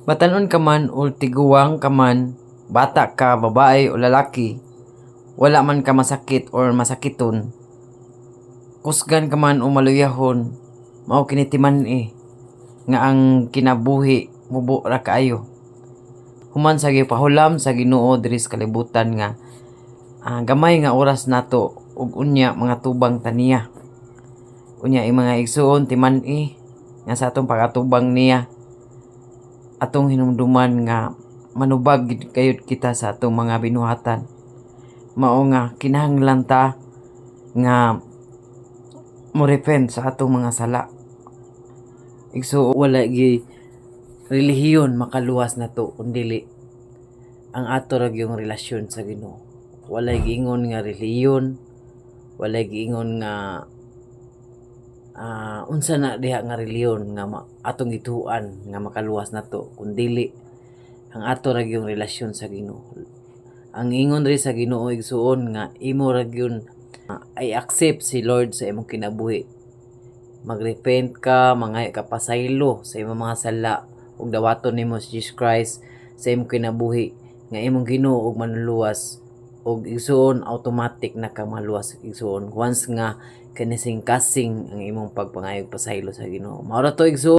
Batanon ka man o tiguwang ka man, bata ka, babae o lalaki, wala man ka masakit or masakiton, kusgan ka man o maluyahon, mao kini timan nga ang kinabuhi mubo ra kaayo. Human sa gipahulam sa Ginoo diri sa kalibutan nga gamay nga oras nato ug unya mga tubang taniya. Unya mga igsuon timan nga sa atong pag-atubang niya atong hinumduman nga manubag gid kayod kita sa atong mga binuhatan. Mao nga kinahanglan ta nga mo-repent sa atong mga sala. Igsuon wala gi relihiyon makaluwas nato kundili ang ato ra yung relasyon sa Ginoo. Walay giingon nga relihiyon, walay giingon nga unsa na diha nga relihiyon nga atong gituan nga makaluwas nato kundili ang ato ra yung relasyon sa Ginoo. Ang ingon ri sa Ginoo igsuon nga imo ra gyud I accept si Lord sa imong kinabuhi. Magrepent ka, mangay ka pasaylo sa imong mga sala ug dawaton nimo si Jesus Christ sa imong kinabuhi nga imong Ginoo ug manluwas ug igsuon automatic na ka maluwas igsuon once nga kinising kasing ang imong pagpangayog pasaylo sa Ginoo. Mao ra to igsuon.